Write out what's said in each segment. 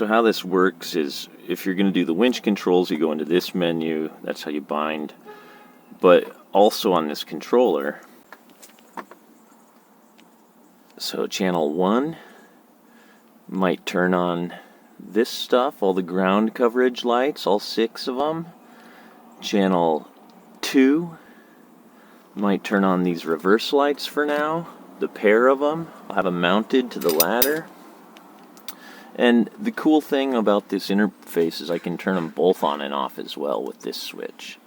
So how this works is if you're going to do the winch controls, you go into this menu. That's how you bind. But also on this controller, so channel 1 might turn on this stuff, all the ground coverage lights, all 6 of them. Channel 2 might turn on these reverse lights for now, the pair of them. I'll have them mounted to the ladder. And the cool thing about this interface is I can turn them both on and off as well with this switch.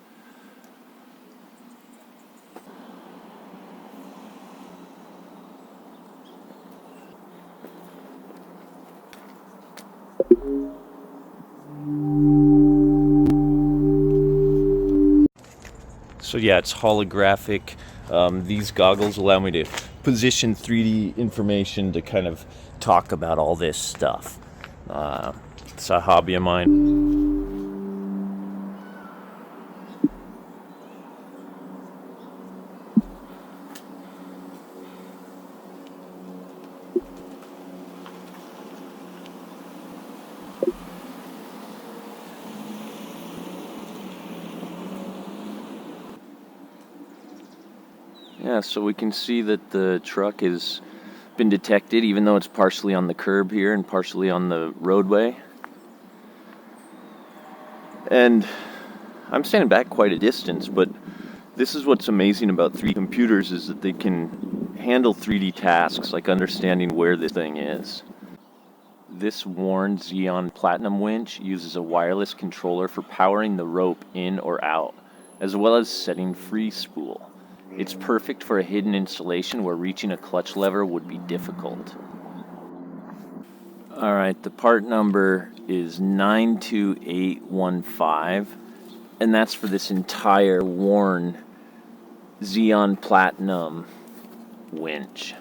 So yeah, it's holographic. These goggles allow me to position 3D information to kind of talk about all this stuff. It's a hobby of mine. Yeah, so we can see that the truck has been detected, even though it's partially on the curb here and partially on the roadway. And I'm standing back quite a distance, but this is what's amazing about 3D computers, is that they can handle 3D tasks, like understanding where this thing is. This Warn Zeon Platinum winch uses a wireless controller for powering the rope in or out, as well as setting free spool. It's perfect for a hidden installation where reaching a clutch lever would be difficult. Alright, the part number is 92815, and that's for this entire Warn Zeon Platinum winch.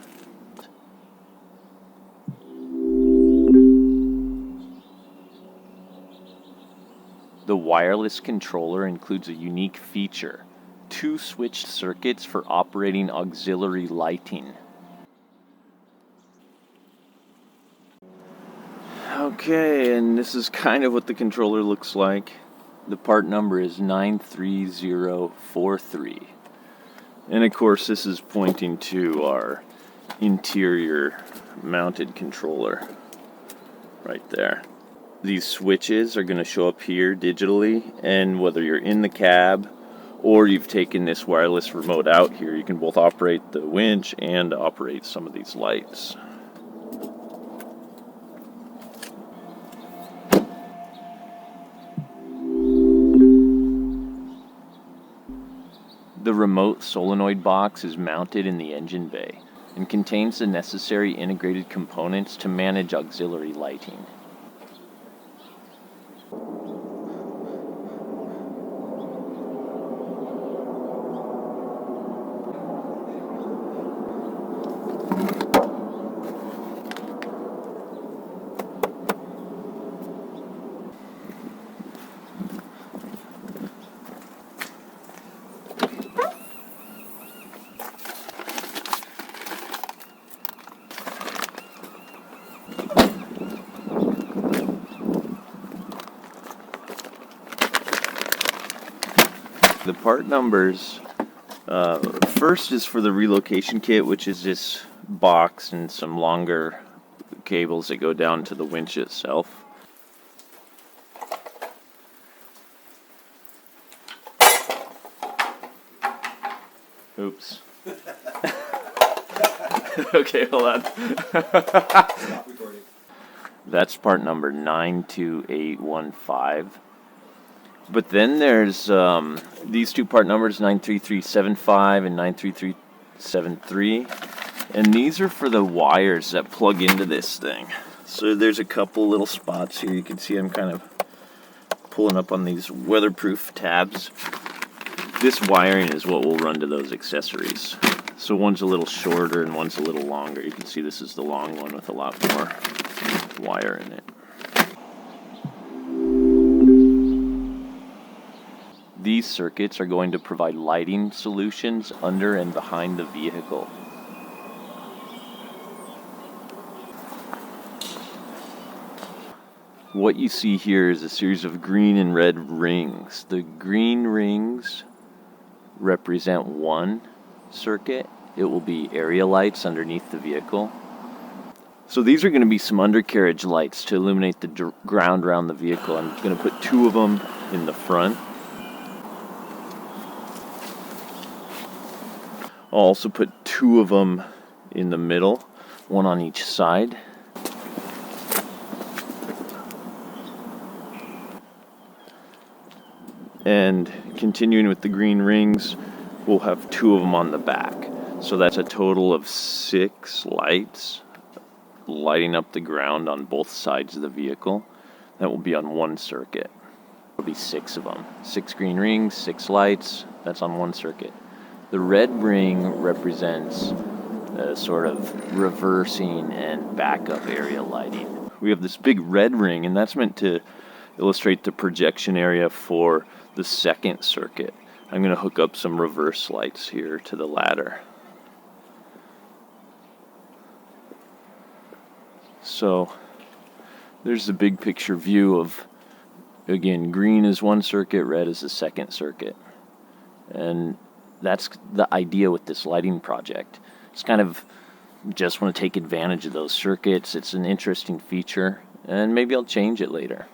The wireless controller includes a unique feature: 2 switched circuits for operating auxiliary lighting. Okay, and this is kind of what the controller looks like. The part number is 93043. And of course this is pointing to our interior mounted controller right there. These switches are going to show up here digitally, and whether you're in the cab or you've taken this wireless remote out here, you can both operate the winch and operate some of these lights. The remote solenoid box is mounted in the engine bay and contains the necessary integrated components to manage auxiliary lighting. The part numbers, first is for the relocation kit, which is this box and some longer cables that go down to the winch itself. Oops. Okay, hold on. Stop recording. That's part number 92815. But then there's these 2 part numbers, 93375 and 93373. And these are for the wires that plug into this thing. So there's a couple little spots here. You can see I'm kind of pulling up on these weatherproof tabs. This wiring is what will run to those accessories. So one's a little shorter and one's a little longer. You can see this is the long one with a lot more wire in it. These circuits are going to provide lighting solutions under and behind the vehicle. what you see here is a series of green and red rings. The green rings represent one circuit. It will be area lights underneath the vehicle. So these are going to be some undercarriage lights to illuminate the ground around the vehicle. I'm going to put 2 of them in the front. I'll also put 2 of them in the middle, 1 on each side. And continuing with the green rings, we'll have 2 of them on the back. So that's a total of 6 lights lighting up the ground on both sides of the vehicle. That will be on one circuit. There'll be 6 of them. 6 green rings, 6 lights, that's on one circuit. The red ring represents a sort of reversing and backup area lighting. We have this big red ring, and that's meant to illustrate the projection area for the second circuit. I'm going to hook up some reverse lights here to the ladder. So there's the big picture view of, again, green is one circuit, red is the second circuit. And that's the idea with this lighting project. It's kind of just want to take advantage of those circuits. It's an interesting feature, and maybe I'll change it later.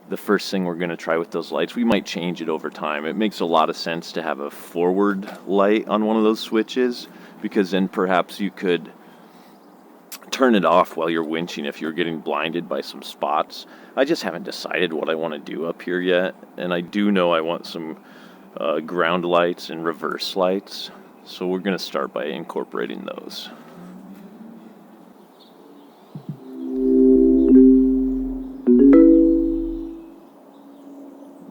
The first thing we're going to try with those lights, we might change it over time. It makes a lot of sense to have a forward light on one of those switches, because then perhaps you could turn it off while you're winching if you're getting blinded by some spots. I just haven't decided what I want to do up here yet, and I do know I want some ground lights and reverse lights, so we're going to start by incorporating those.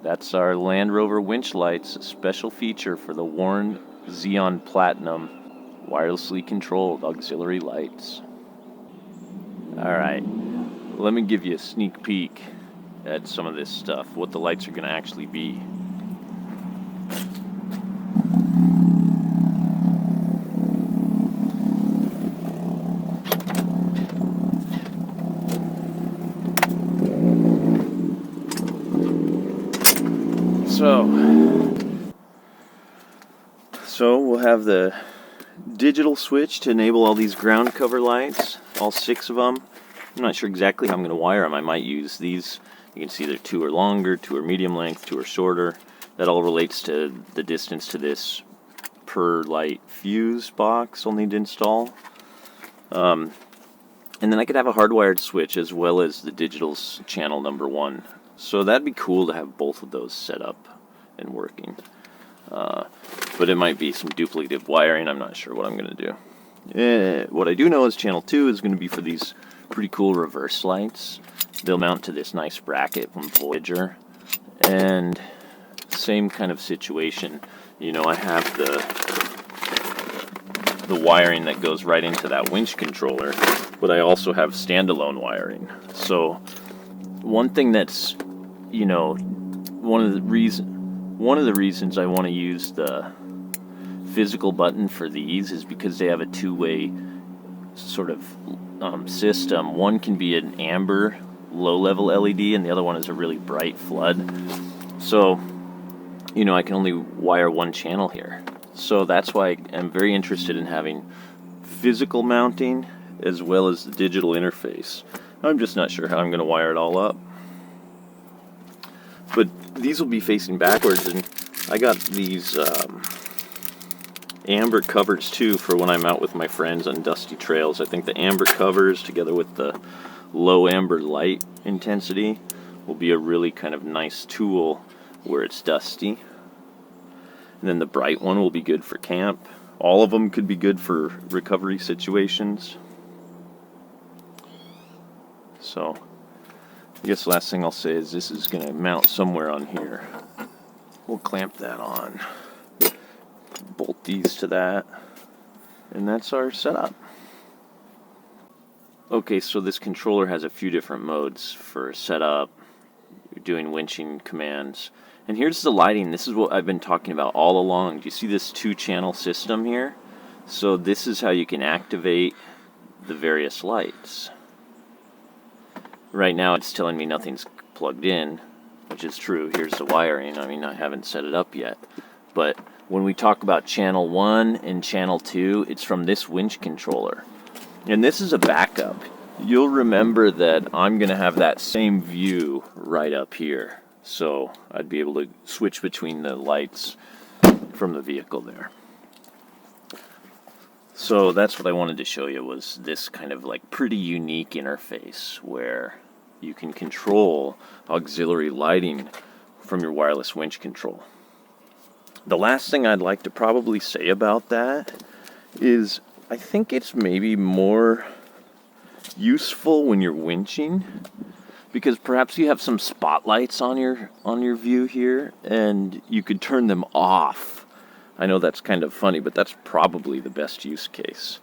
That's our Land Rover winch lights, a special feature for the Warn Zeon Platinum wirelessly controlled auxiliary lights. Alright, let me give you a sneak peek at some of this stuff, what the lights are going to actually be. So we'll have the digital switch to enable all these ground cover lights, all 6 of them. I'm not sure exactly how I'm going to wire them. I might use these. You can see they're 2 are longer, 2 are medium length, 2 are shorter. That all relates to the distance to this per light fuse box I'll need to install. And then I could have a hardwired switch as well as the digital channel number 1. So that'd be cool to have both of those set up and working. But it might be some duplicative wiring. I'm not sure what I'm going to do. What I do know is channel 2 is going to be for these pretty cool reverse lights. They'll mount to this nice bracket from Voyager. And same kind of situation. You know, I have the wiring that goes right into that winch controller, but I also have standalone wiring. So one thing that's, you know, one of the reasons I want to use the physical button for these is because they have a 2-way sort of system. One can be an amber low-level LED, and the other one is a really bright flood. So, you know, I can only wire one channel here. So that's why I'm very interested in having physical mounting as well as the digital interface. I'm just not sure how I'm going to wire it all up. But these will be facing backwards, and I got these amber covers too for when I'm out with my friends on dusty trails. I think the amber covers together with the low amber light intensity will be a really kind of nice tool where it's dusty. And then the bright one will be good for camp. All of them could be good for recovery situations. So I guess the last thing I'll say is this is going to mount somewhere on here. We'll clamp that on. Bolt these to that. And that's our setup. Okay, so this controller has a few different modes for setup, doing winching commands. And here's the lighting. This is what I've been talking about all along. Do you see this 2-channel system here? So this is how you can activate the various lights. Right now it's telling me nothing's plugged in, which is true. Here's the wiring. I mean, I haven't set it up yet. But when we talk about channel 1 and channel 2, it's from this winch controller. And this is a backup. You'll remember that I'm going to have that same view right up here. So I'd be able to switch between the lights from the vehicle there. So that's what I wanted to show you, was this kind of like pretty unique interface where you can control auxiliary lighting from your wireless winch control. The last thing I'd like to probably say about that is I think it's maybe more useful when you're winching, because perhaps you have some spotlights on your view here and you could turn them off. I know that's kind of funny, but that's probably the best use case.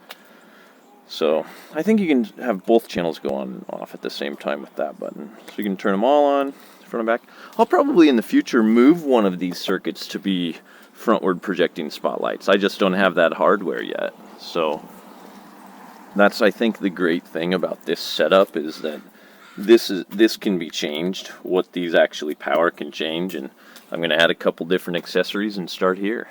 So I think you can have both channels go on and off at the same time with that button. So you can turn them all on, front and back. I'll probably in the future move one of these circuits to be frontward projecting spotlights. I just don't have that hardware yet. So that's, I think, the great thing about this setup is that this can be changed. What these actually power can change, and I'm going to add a couple different accessories and start here.